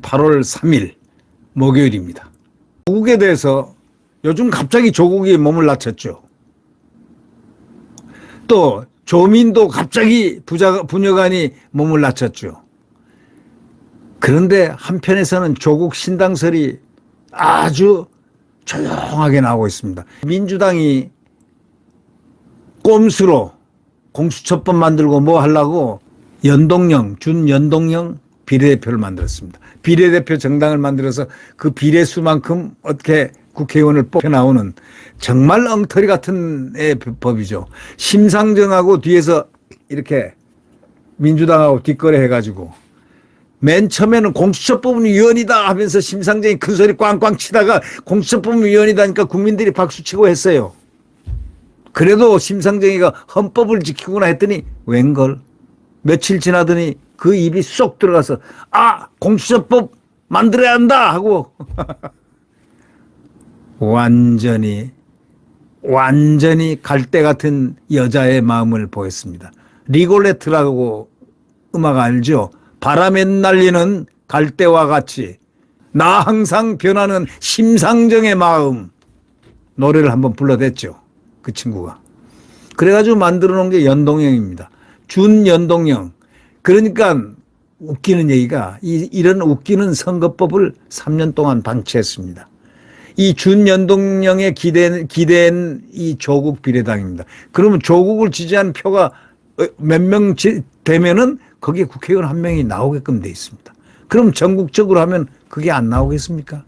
(8월 3일) 목요일입니다. 조국에 대해서 요즘 갑자기 조국이 몸을 낮췄죠. 또 조민도 갑자기 부녀간이 몸을 낮췄죠. 그런데 한편에서는 조국 신당설이 아주 조용하게 나오고 있습니다. 민주당이 꼼수로 공수처법 만들고 뭐 하려고 준연동형 비례대표를 만들었습니다. 비례대표 정당을 만들어서 그 비례수만큼 어떻게 국회의원을 뽑혀 나오는 정말 엉터리 같은 법이죠. 심상정하고 뒤에서 이렇게 민주당하고 뒷거래 해가지고 맨 처음에는 공수처법은 위헌이다 하면서 심상정이 큰 소리 꽝꽝 치다가 공수처법은 위헌이다 하니까 국민들이 박수치고 했어요. 그래도 심상정이가 헌법을 지키구나 했더니 웬걸 며칠 지나더니 그 입이 쏙 들어가서 공수처법 만들어야 한다 하고 완전히 갈대 같은 여자의 마음을 보였습니다. 리골레트라고 음악 알죠? 바람에 날리는 갈대와 같이 나 항상 변하는 심상정의 마음 노래를 한번 불러댔죠. 그 친구가. 그래가지고 만들어 놓은 게 연동형입니다. 준연동형. 그러니까 웃기는 얘기가 이런 웃기는 선거법을 3년 동안 방치했습니다. 이 준연동형에 기대는 이 조국 비례당입니다. 그러면 조국을 지지한 표가 몇 명 되면은 거기에 국회의원 한 명이 나오게끔 돼 있습니다. 그럼 전국적으로 하면 그게 안 나오겠습니까?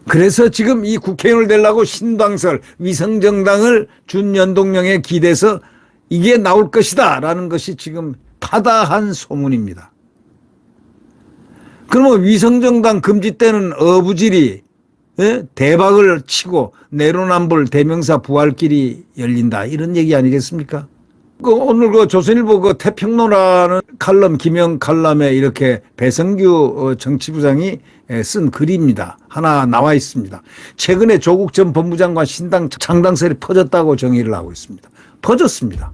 그래서 지금 이 국회의원을 되려고 신당설, 위성정당을 준연동형에 기대서 이게 나올 것이다 라는 것이 지금 파다한 소문입니다. 그러면 위성정당 금지 때는 어부질이 대박을 치고 내로남불 대명사 부활길이 열린다 이런 얘기 아니겠습니까? 오늘 조선일보 태평로라는 칼럼 김영 칼럼에 이렇게 배성규 정치부장이 쓴 글입니다. 하나 나와 있습니다. 최근에 조국 전 법무장관 신당 창당설이 퍼졌다고 정의를 하고 있습니다. 퍼졌습니다.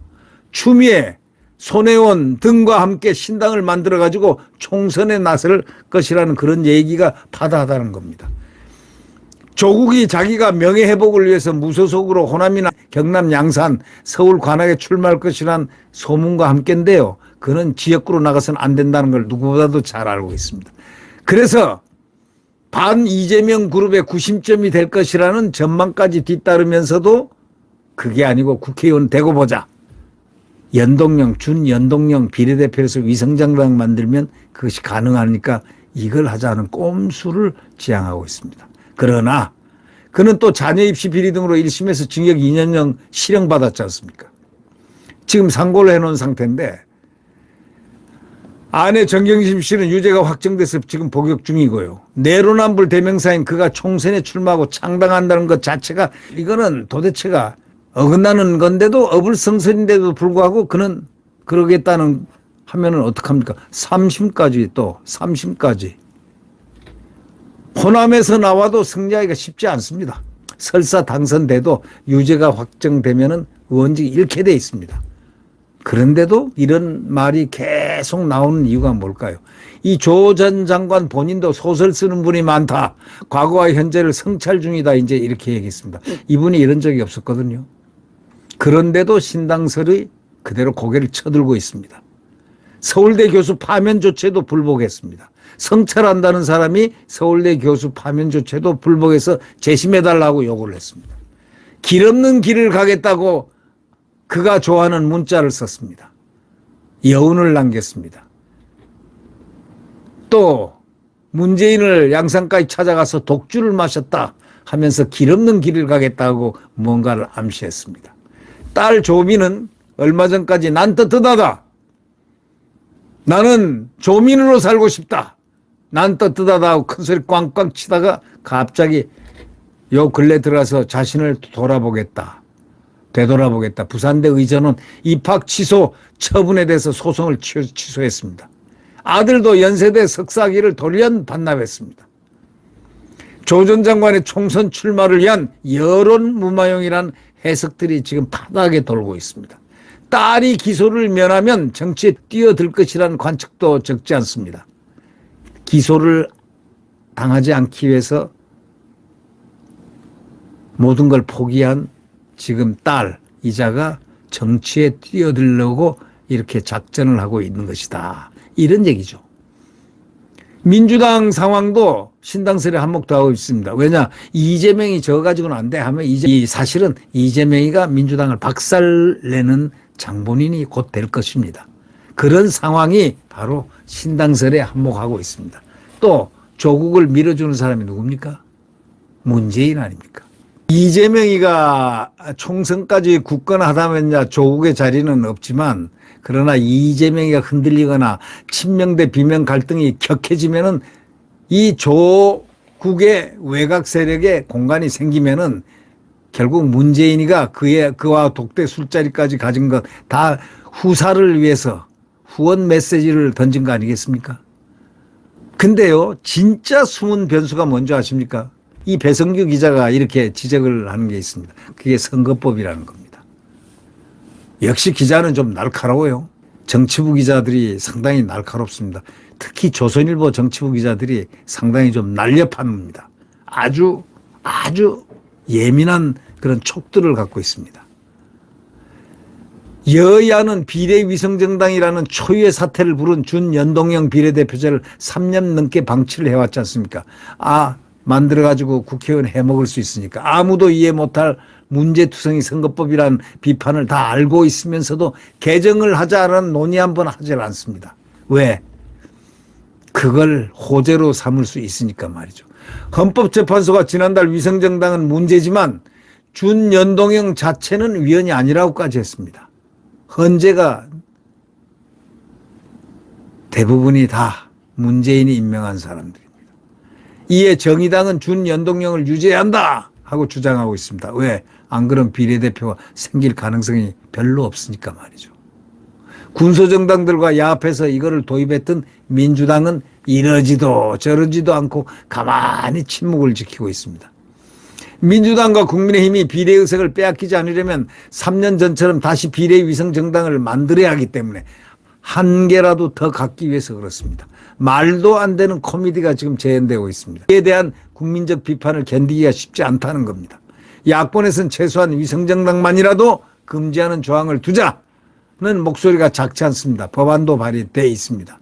추미애, 손혜원 등과 함께 신당을 만들어가지고 총선에 나설 것이라는 그런 얘기가 파다하다는 겁니다. 조국이 자기가 명예회복을 위해서 무소속으로 호남이나 경남 양산, 서울 관악에 출마할 것이라는 소문과 함께인데요. 그는 지역구로 나가서는 안 된다는 걸 누구보다도 잘 알고 있습니다. 그래서 반 이재명 그룹의 구심점이 될 것이라는 전망까지 뒤따르면서도 그게 아니고 국회의원 되고 보자. 연동형, 준연동형 비례대표에서 위성정당 만들면 그것이 가능하니까 이걸 하자는 꼼수를 지향하고 있습니다. 그러나 그는 또 자녀 입시 비리 등으로 1심에서 징역 2년형 실형받았지 않습니까? 지금 상고를 해놓은 상태인데 아내 정경심 씨는 유죄가 확정돼서 지금 복역 중이고요. 내로남불 대명사인 그가 총선에 출마하고 창당한다는 것 자체가 이거는 도대체가 어긋나는 건데도 어불성설인데도 불구하고 그는 그러겠다는 하면은 어떡합니까? 3심까지 호남에서 나와도 승리하기가 쉽지 않습니다. 설사 당선돼도 유죄가 확정되면은 의원직이 잃게 돼 있습니다. 그런데도 이런 말이 계속 나오는 이유가 뭘까요? 이 조 전 장관 본인도 소설 쓰는 분이 많다. 과거와 현재를 성찰 중이다. 이제 이렇게 얘기했습니다. 이분이 이런 적이 없었거든요. 그런데도 신당설이 그대로 고개를 쳐들고 있습니다. 서울대 교수 파면 조치에도 불복했습니다. 성찰한다는 사람이 서울대 교수 파면 조치에도 불복해서 재심해달라고 요구를 했습니다. 길 없는 길을 가겠다고 그가 좋아하는 문자를 썼습니다. 여운을 남겼습니다. 또 문재인을 양산까지 찾아가서 독주를 마셨다 하면서 길 없는 길을 가겠다고 뭔가를 암시했습니다. 딸 조민은 얼마 전까지 난 떳떳하다. 나는 조민으로 살고 싶다. 난 떳떳하다 하고 큰소리 꽝꽝 치다가 갑자기 요 근래 들어가서 자신을 되돌아보겠다. 부산대 의전은 입학 취소 처분에 대해서 소송을 취소했습니다. 아들도 연세대 석사학위를 돌연 반납했습니다. 조 전 장관의 총선 출마를 위한 여론 무마용이란 해석들이 지금 파다하게 돌고 있습니다. 딸이 기소를 면하면 정치에 뛰어들 것이라는 관측도 적지 않습니다. 기소를 당하지 않기 위해서 모든 걸 포기한 지금 딸 이자가 정치에 뛰어들려고 이렇게 작전을 하고 있는 것이다. 이런 얘기죠. 민주당 상황도 신당설에 한몫하고 있습니다. 왜냐, 이재명이 저 가지고는 안 돼 하면 사실은 이재명이가 민주당을 박살내는 장본인이 곧 될 것입니다. 그런 상황이 바로 신당설에 한몫하고 있습니다. 또 조국을 밀어주는 사람이 누굽니까? 문재인 아닙니까? 이재명이가 총선까지 굳건하다면야 조국의 자리는 없지만, 그러나 이재명이가 흔들리거나 친명 대 비명 갈등이 격해지면은 이 조국의 외곽 세력에 공간이 생기면은 결국 문재인이가 그와 독대 술자리까지 가진 것 다 후사를 위해서 후원 메시지를 던진 거 아니겠습니까? 근데요, 진짜 숨은 변수가 뭔지 아십니까? 이 배성규 기자가 이렇게 지적을 하는 게 있습니다. 그게 선거법이라는 겁니다. 역시 기자는 좀 날카로워요. 정치부 기자들이 상당히 날카롭습니다. 특히 조선일보 정치부 기자들이 상당히 좀 날렵합니다. 아주 예민한 그런 촉들을 갖고 있습니다. 여야는 비례위성정당이라는 초유의 사태를 부른 준연동형 비례대표제를 3년 넘게 방치를 해왔지 않습니까? 만들어가지고 국회의원 해먹을 수 있으니까. 아무도 이해 못할 문제투성이 선거법이라는 비판을 다 알고 있으면서도 개정을 하자는 논의 한번 하질 않습니다. 왜? 그걸 호재로 삼을 수 있으니까 말이죠. 헌법재판소가 지난달 위성정당은 문제지만 준연동형 자체는 위헌이 아니라고까지 했습니다. 헌재가 대부분이 다 문재인이 임명한 사람들입니다. 이에 정의당은 준연동형을 유지해야 한다 하고 주장하고 있습니다. 왜? 안 그러면 비례대표가 생길 가능성이 별로 없으니까 말이죠. 군소정당들과 야합해서 이거를 도입했던 민주당은 이러지도 저러지도 않고 가만히 침묵을 지키고 있습니다. 민주당과 국민의힘이 비례의석을 빼앗기지 않으려면 3년 전처럼 다시 비례위성정당을 만들어야 하기 때문에 한 개라도 더 갖기 위해서 그렇습니다. 말도 안 되는 코미디가 지금 재현되고 있습니다. 이에 대한 국민적 비판을 견디기가 쉽지 않다는 겁니다. 야권에서는 최소한 위성정당만이라도 금지하는 조항을 두자는 목소리가 작지 않습니다. 법안도 발의되어 있습니다.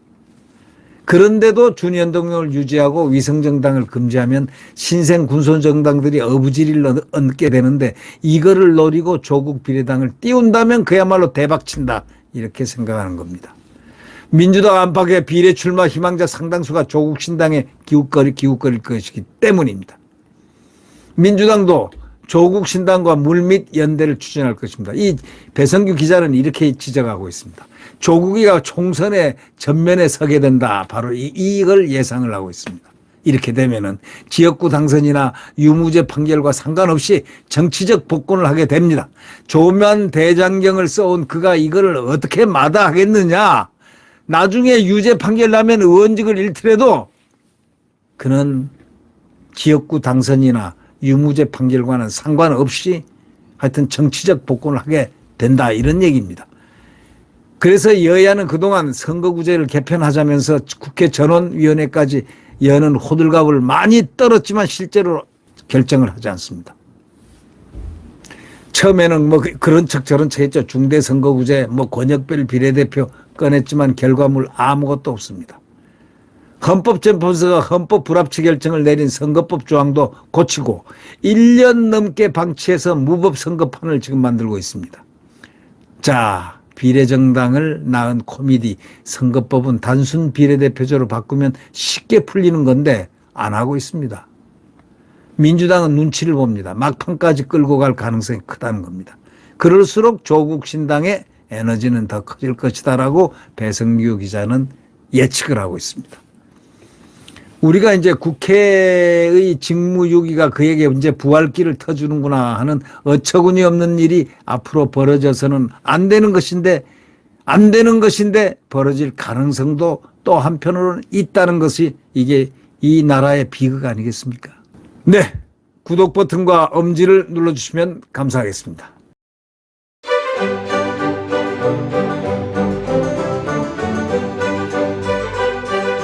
그런데도 준연동형을 유지하고 위성정당을 금지하면 신생 군소정당들이 어부지리를 얻게 되는데, 이거를 노리고 조국 비례당을 띄운다면 그야말로 대박친다, 이렇게 생각하는 겁니다. 민주당 안팎의 비례 출마 희망자 상당수가 조국 신당에 기웃거릴 것이기 때문입니다. 민주당도 조국 신당과 물밑 연대를 추진할 것입니다. 이 배성규 기자는 이렇게 지적하고 있습니다. 조국이가 총선에 전면에 서게 된다. 바로 이걸 예상을 하고 있습니다. 이렇게 되면은 지역구 당선이나 유무죄 판결과 상관없이 정치적 복권을 하게 됩니다. 조만 대장경을 써온 그가 이거를 어떻게 마다하겠느냐. 나중에 유죄 판결 나면 의원직을 잃더라도 그는 지역구 당선이나 유무죄 판결과는 상관없이 하여튼 정치적 복권을 하게 된다, 이런 얘기입니다. 그래서 여야는 그동안 선거구제를 개편하자면서 국회 전원위원회까지 여는 호들갑을 많이 떨었지만 실제로 결정을 하지 않습니다. 처음에는 뭐 그런 척 저런 척 했죠. 중대선거구제, 권역별 비례대표 꺼냈지만 결과물 아무것도 없습니다. 헌법재판소가 헌법 불합치 결정을 내린 선거법 조항도 고치고 1년 넘게 방치해서 무법 선거판을 지금 만들고 있습니다. 자, 비례정당을 낳은 코미디, 선거법은 단순 비례대표제로 바꾸면 쉽게 풀리는 건데 안 하고 있습니다. 민주당은 눈치를 봅니다. 막판까지 끌고 갈 가능성이 크다는 겁니다. 그럴수록 조국 신당의 에너지는 더 커질 것이다라고 배성규 기자는 예측을 하고 있습니다. 우리가 이제 국회의 직무유기가 그에게 이제 부활기를 터주는구나 하는 어처구니 없는 일이 앞으로 벌어져서는 안 되는 것인데 벌어질 가능성도 또 한편으로는 있다는 것이 이게 이 나라의 비극 아니겠습니까? 네, 구독 버튼과 엄지를 눌러주시면 감사하겠습니다.